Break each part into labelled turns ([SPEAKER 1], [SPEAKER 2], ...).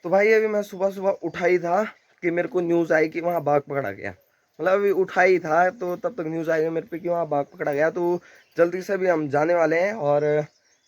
[SPEAKER 1] तो भाई अभी मैं सुबह सुबह उठा ही था कि मेरे को न्यूज़ आई कि वहाँ बाघ पकड़ा गया। मतलब अभी उठा ही था तो तब तक न्यूज़ आई मेरे पे कि वहाँ बाघ पकड़ा गया। तो जल्दी से भी हम जाने वाले हैं और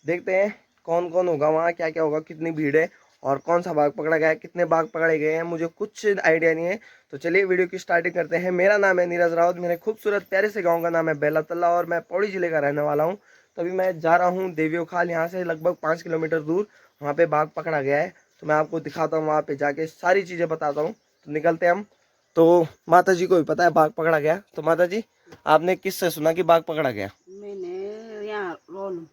[SPEAKER 1] देखते हैं कौन कौन होगा वहाँ, क्या क्या होगा, कितनी भीड़ है और कौन सा बाघ पकड़ा गया है, कितने बाघ पकड़े गए हैं, मुझे कुछ आइडिया नहीं है। तो चलिए वीडियो की स्टार्टिंग करते हैं। मेरा नाम है नीरज रावत, मेरे खूबसूरत प्यारे से गाँव का नाम है बेला तल्ला और मैं पौड़ी जिले का रहने वाला हूँ। तो अभी मैं जा रहा हूँ देवियों खाल, यहाँ से लगभग 5 किलोमीटर दूर वहाँ पे बाघ पकड़ा गया है। तो मैं आपको दिखाता हूँ, वहाँ पे जाके सारी चीज़ें बताता हूँ। तो निकलते हैं हम। तो माता जी को भी पता है बाघ पकड़ा गया। तो माता जी, आपने किससे सुना कि बाघ पकड़ा गया?
[SPEAKER 2] मैंने यहाँ रोल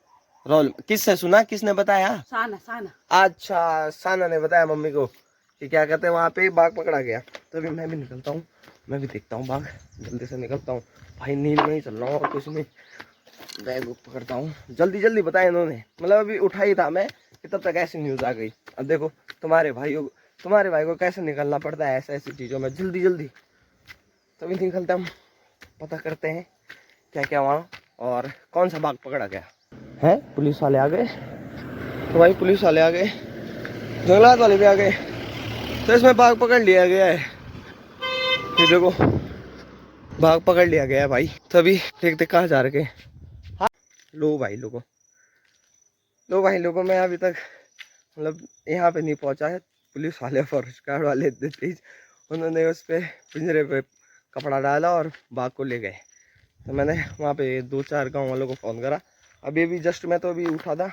[SPEAKER 1] रोल किससे सुना, किसने बताया?
[SPEAKER 2] साना साना।
[SPEAKER 1] अच्छा, साना ने बताया मम्मी को कि क्या कहते हैं वहाँ पे बाघ पकड़ा गया। तो अभी मैं भी निकलता हूँ, मैं भी देखता हूँ बाघ। जल्दी से निकलता हूँ भाई, नींद में ही चल रहा हूँ और कुछ नहीं। बैग बुक पकड़ता हूँ, जल्दी जल्दी बताया इन्होंने। मतलब अभी उठा ही था मैं कि तब तक ऐसी न्यूज़ आ गई। अब देखो तुम्हारे भाई को कैसे निकलना पड़ता है ऐसी ऐसी चीज़ों में, जल्दी जल्दी। तभी निकलते हम, पता करते हैं क्या क्या वहाँ और कौन सा बाघ पकड़ा गया है। पुलिस वाले आ गए। तो भाई पुलिस वाले आ गए, जंगलात वाले भी आ गए। तो इसमें बाघ पकड़ लिया गया है, ये देखो बाघ पकड़ लिया गया है भाई। तभी देखते कहाँ जा रखे। हाँ लो भाई लोगों, मैं अभी तक मतलब यहाँ पे नहीं पहुँचा है। पुलिस वाले फॉरेस्ट गार्ड वाले इतने तेज, उन्होंने उस पर पिंजरे पे कपड़ा डाला और बाघ को ले गए। तो मैंने वहाँ पे 2-4 गांव वालों को फ़ोन करा। अभी जस्ट मैं तो अभी उठा था,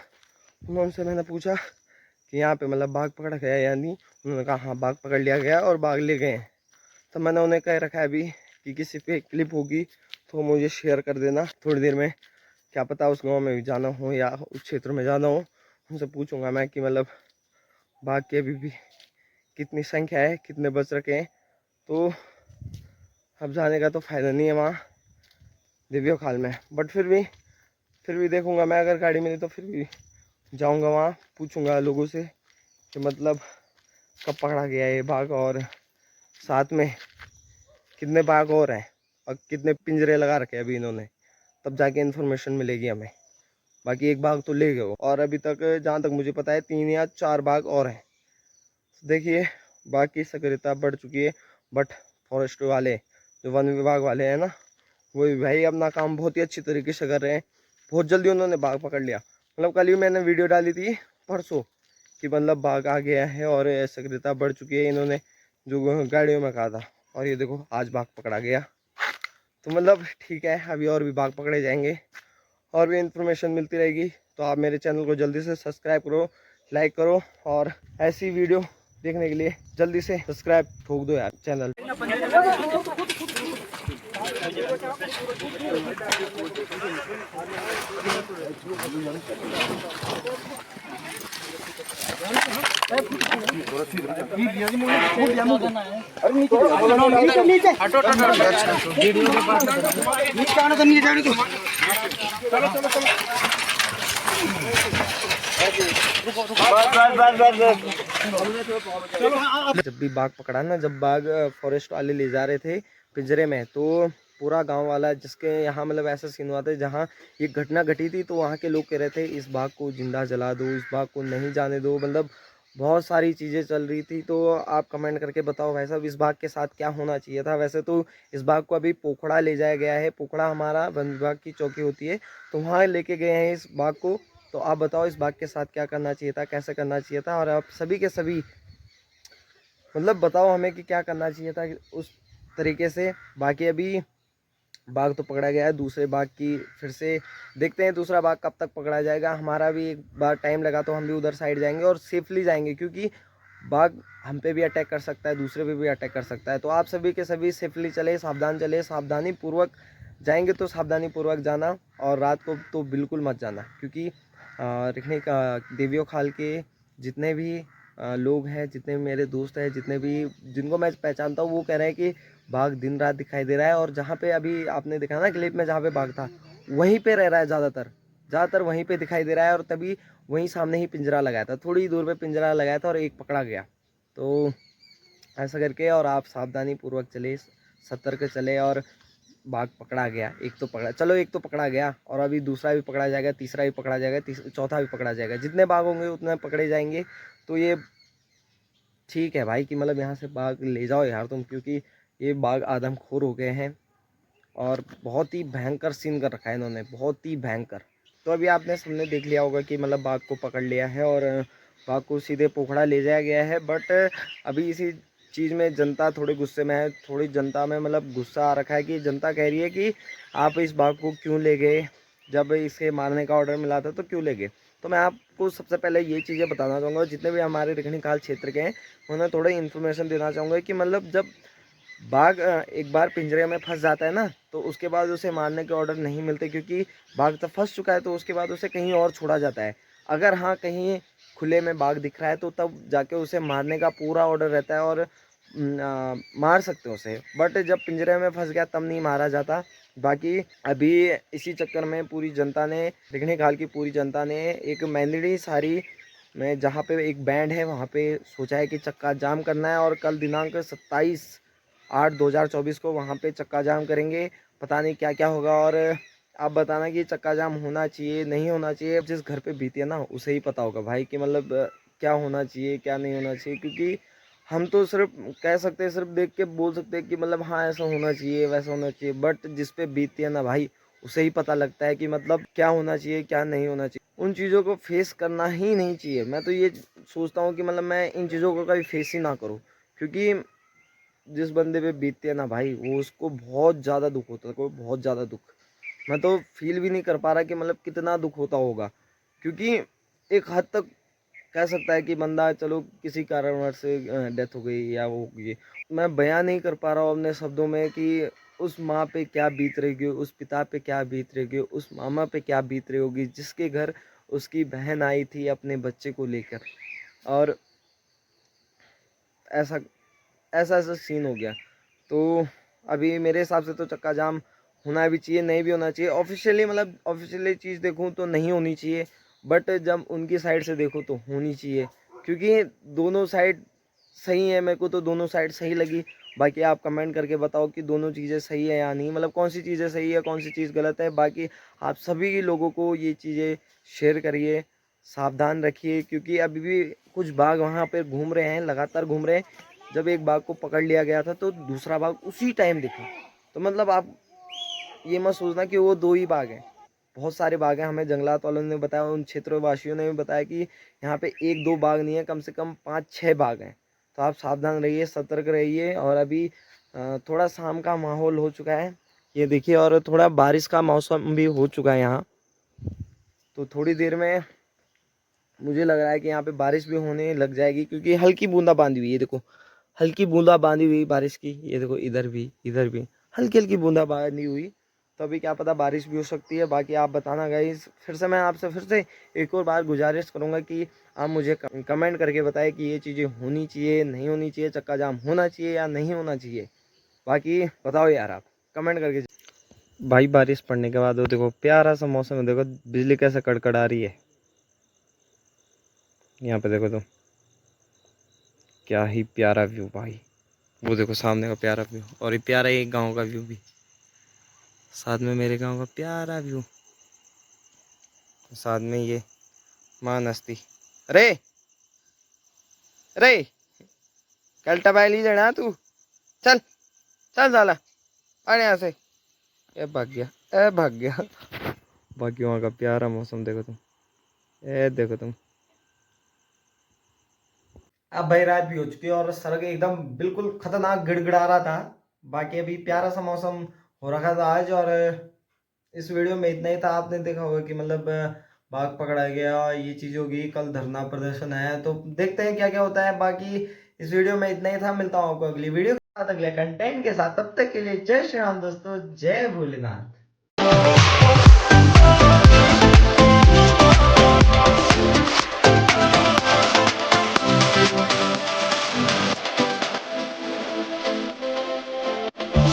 [SPEAKER 1] उनसे मैंने पूछा कि यहाँ पे मतलब बाघ पकड़ा गया या नहीं। उन्होंने कहा हाँ बाघ पकड़ लिया गया और बाघ ले गए हैं। तो मैंने उन्हें कह रखा है अभी कि किसी पे क्लिप होगी तो मुझे शेयर कर देना थोड़ी देर में। क्या पता उस गांव में भी जाना हो या उस क्षेत्र में जाना हो, उनसे पूछूंगा मैं कि मतलब बाघ की अभी भी कितनी संख्या है, कितने बच रखे हैं। तो अब जाने का तो फ़ायदा नहीं है वहाँ देवियों खाल में, बट फिर भी देखूंगा मैं, अगर गाड़ी मिली तो फिर भी जाऊंगा वहाँ, पूछूंगा लोगों से कि मतलब कब पकड़ा गया है ये बाघ और साथ में कितने बाघ और हैं और कितने पिंजरे लगा रखे हैं अभी इन्होंने। तब जाके इन्फॉर्मेशन मिलेगी हमें। बाकी एक बाघ तो ले गए हो और अभी तक जहाँ तक मुझे पता है 3 या 4 बाघ और हैं। देखिए बाघ की सक्रियता बढ़ चुकी है, बट फॉरेस्ट वाले जो वन विभाग वाले हैं ना, वो भी भाई अपना काम बहुत ही अच्छी तरीके से कर रहे हैं। बहुत जल्दी उन्होंने बाघ पकड़ लिया। मतलब कल ही मैंने वीडियो डाली थी परसों कि मतलब बाघ आ गया है और सक्रियता बढ़ चुकी है, इन्होंने जो गाड़ियों में कहा था। और ये देखो आज बाघ पकड़ा गया। तो मतलब ठीक है, अभी और भी बाघ पकड़े जाएंगे और भी इन्फॉर्मेशन मिलती रहेगी। तो आप मेरे चैनल को जल्दी से सब्सक्राइब करो, लाइक करो और ऐसी वीडियो देखने के लिए जल्दी से सब्सक्राइब ठोक दो यार चैनल। जब भी बाघ पकड़ा ना, जब बाघ फॉरेस्ट वाले ले जा रहे थे पिंजरे में, तो पूरा गांव वाला जिसके यहाँ मतलब ऐसा सीन हुआ था जहाँ ये घटना घटी थी, तो वहाँ के लोग कह रहे थे इस बाघ को जिंदा जला दो, इस बाघ को नहीं जाने दो। मतलब बहुत सारी चीज़ें चल रही थी। तो आप कमेंट करके बताओ भाई साहब इस बाघ के साथ क्या होना चाहिए था। वैसे तो इस बाघ को अभी पोखड़ा ले जाया गया है। पोखड़ा हमारा वन विभाग की चौकी होती है, तो वहाँ लेके गए हैं इस बाघ को। तो आप बताओ इस बाघ के साथ क्या करना चाहिए था, कैसे करना चाहिए था, और आप सभी के सभी मतलब बताओ हमें कि क्या करना चाहिए था उस तरीके से। बाकी अभी बाघ तो पकड़ा गया है, दूसरे बाघ की फिर से देखते हैं दूसरा बाघ कब तक पकड़ा जाएगा। हमारा भी एक बार टाइम लगा तो हम भी उधर साइड जाएंगे और सेफली जाएंगे, क्योंकि बाघ हम पे भी अटैक कर सकता है, दूसरे पे भी अटैक कर सकता है। तो आप सभी के सभी सेफली चले, सावधान चले, सावधानी पूर्वक जाएंगे तो सावधानी पूर्वक जाना। और रात को तो बिल्कुल मत जाना, क्योंकि रखने का देवियों खाल के जितने भी लोग हैं, जितने मेरे दोस्त हैं, जितने भी जिनको मैं पहचानता हूँ, वो कह रहे हैं कि बाघ दिन रात दिखाई दे रहा है। और जहाँ पे अभी आपने देखा ना क्लिप में, जहाँ पे बाघ था वहीं पे रह रहा है, ज़्यादातर वहीं पे दिखाई दे रहा है। और तभी वहीं सामने ही पिंजरा लगाया था, थोड़ी दूर पे पिंजरा लगाया था और एक पकड़ा गया। तो ऐसा करके और आप सावधानी पूर्वक चले, सतर्क चले। और बाघ पकड़ा गया, एक तो पकड़ा, चलो एक तो पकड़ा गया और अभी दूसरा भी पकड़ा जाएगा, तीसरा भी पकड़ा जाएगा, चौथा भी पकड़ा जाएगा। जितने बाघ होंगे उतने पकड़े जाएंगे। तो ये ठीक है भाई कि मतलब यहाँ से बाघ ले जाओ यार तुम, क्योंकि ये बाघ आदमखोर हो गए हैं और बहुत ही भयंकर सीन कर रखा है इन्होंने, बहुत ही भयंकर। तो अभी आपने सबने देख लिया होगा कि मतलब बाघ को पकड़ लिया है और बाघ को सीधे पोखड़ा ले जाया गया है। बट अभी इसी चीज़ में जनता थोड़ी गुस्से में है, थोड़ी जनता में मतलब गुस्सा आ रखा है कि जनता कह रही है कि आप इस बाघ को क्यों ले गए, जब इसे मारने का ऑर्डर मिला था तो क्यों ले गए। तो मैं आपको सबसे पहले ये चीज़ें बताना चाहूँगा, जितने भी हमारे रिखणीखाल क्षेत्र के हैं उन्हें थोड़ा इन्फॉर्मेशन देना चाहूँगा कि मतलब जब बाघ एक बार पिंजरे में फंस जाता है ना, तो उसके बाद उसे मारने के ऑर्डर नहीं मिलते, क्योंकि बाघ तो फंस चुका है, तो उसके बाद उसे कहीं और छोड़ा जाता है। अगर हाँ कहीं खुले में बाघ दिख रहा है तो तब जाके उसे मारने का पूरा ऑर्डर रहता है और मार सकते हो उसे। बट जब पिंजरे में फंस गया तब नहीं मारा जाता। बाकी अभी इसी चक्कर में पूरी जनता ने, रिखणीखाल की पूरी जनता ने एक मैंदड़ी सारी में जहाँ पे एक बैंड है वहाँ पे सोचा है कि चक्का जाम करना है और कल दिनांक 27/8/2024 को वहाँ पे चक्का जाम करेंगे। पता नहीं क्या क्या होगा और आप बताना कि चक्का जाम होना चाहिए नहीं होना चाहिए। जिस घर पे बीती है ना उसे ही पता होगा भाई कि मतलब क्या होना चाहिए क्या नहीं होना चाहिए, क्योंकि हम तो सिर्फ कह सकते हैं, सिर्फ देख के बोल सकते हैं कि मतलब हाँ ऐसा होना चाहिए वैसा होना चाहिए, बट जिस पे बीतती है ना भाई उसे ही पता लगता है कि मतलब क्या होना चाहिए क्या नहीं होना चाहिए। उन चीज़ों को फेस करना ही नहीं चाहिए। मैं तो ये सोचता हूँ कि मतलब मैं इन चीज़ों को कभी फेस ही ना करूँ, क्योंकि जिस बंदे पे बीतती है ना भाई वो उसको बहुत ज़्यादा दुख होता है, कोई बहुत ज़्यादा दुख। मैं तो फील भी नहीं कर पा रहा कि मतलब कितना दुख होता होगा, क्योंकि एक हद तक कह सकता है कि बंदा चलो किसी कारणवश से डेथ हो गई या वो हो गई, मैं बयां नहीं कर पा रहा हूँ अपने शब्दों में कि उस माँ पे क्या बीत रही होगी, उस पिता पे क्या बीत रही होगी, उस मामा पे क्या बीत रही होगी जिसके घर उसकी बहन आई थी अपने बच्चे को लेकर, और ऐसा ऐसा ऐसा सीन हो गया। तो अभी मेरे हिसाब से तो चक्का जाम होना भी चाहिए नहीं भी होना चाहिए। ऑफिशियली मतलब ऑफिशियली चीज़ देखूँ तो नहीं होनी चाहिए, बट जब उनकी साइड से देखो तो होनी चाहिए, क्योंकि दोनों साइड सही है। मेरे को तो दोनों साइड सही लगी। बाकी आप कमेंट करके बताओ कि दोनों चीज़ें सही है या नहीं, मतलब कौन सी चीज़ें सही है कौन सी चीज़ गलत है। बाकी आप सभी लोगों को ये चीज़ें शेयर करिए, सावधान रखिए, क्योंकि अभी भी कुछ बाघ वहाँ पे घूम रहे हैं, लगातार घूम रहे हैं। जब एक बाघ को पकड़ लिया गया था तो दूसरा बाघ उसी टाइम दिखा। तो मतलब आप ये मत सोचना कि वो दो ही बाघ हैं, बहुत सारे बाघ हैं। हमें जंगलात वालों ने बताया, उन क्षेत्रवासियों ने भी बताया कि यहाँ पे एक दो बाघ नहीं है, कम से कम 5-6 बाघ हैं। तो आप सावधान रहिए, सतर्क रहिए। और अभी थोड़ा शाम का माहौल हो चुका है, ये देखिए, और थोड़ा बारिश का मौसम भी हो चुका है यहाँ। तो थोड़ी देर में मुझे लग रहा है कि यहाँ पे बारिश भी होने लग जाएगी, क्योंकि हल्की बूंदा बांदी हुई है, देखो हल्की बूंदा बांदी हुई बारिश की। ये देखो इधर भी हल्की हल्की बूंदा बांदी हुई। तो अभी क्या पता बारिश भी हो सकती है। बाकी आप बताना गाइस। फिर से मैं आपसे फिर से एक और बार गुजारिश करूंगा कि आप मुझे कमेंट करके बताएं कि ये चीज़ें होनी चाहिए नहीं होनी चाहिए, चक्का जाम होना चाहिए या नहीं होना चाहिए। बाकी बताओ यार आप कमेंट करके। भाई बारिश पड़ने के बाद वो देखो प्यारा सा मौसम है, देखो बिजली कैसे कड़कड़ा रही है यहाँ पे, देखो तो क्या ही प्यारा व्यू भाई। वो देखो सामने का प्यारा व्यू, और ये प्यारा एक गांव का व्यू भी, साथ में मेरे गांव का प्यारा व्यू, साथ में ये माँ नस्ती। अरे अरे कल टबाइली जना तू, चल चल साला अरे यहाँ से। ए भाग गया, ए भाग गया। बाकी वहाँ का प्यारा मौसम देखो तुम, ए देखो तुम। अब भाई रात भी हो चुकी है और सड़क एकदम बिल्कुल खतरनाक गिड़गिड़ा रहा था। बाकी अभी प्यारा सा मौसम हो रखा था आज। और इस वीडियो में इतना ही था। आपने देखा होगा कि मतलब बाघ पकड़ा गया, ये चीज होगी, कल धरना प्रदर्शन है, तो देखते हैं क्या क्या होता है। बाकी इस वीडियो में इतना ही था। मिलता हूँ आपको अगली वीडियो के साथ अगले कंटेंट के साथ। तब तक के लिए जय श्री राम दोस्तों, जय भोलेनाथ।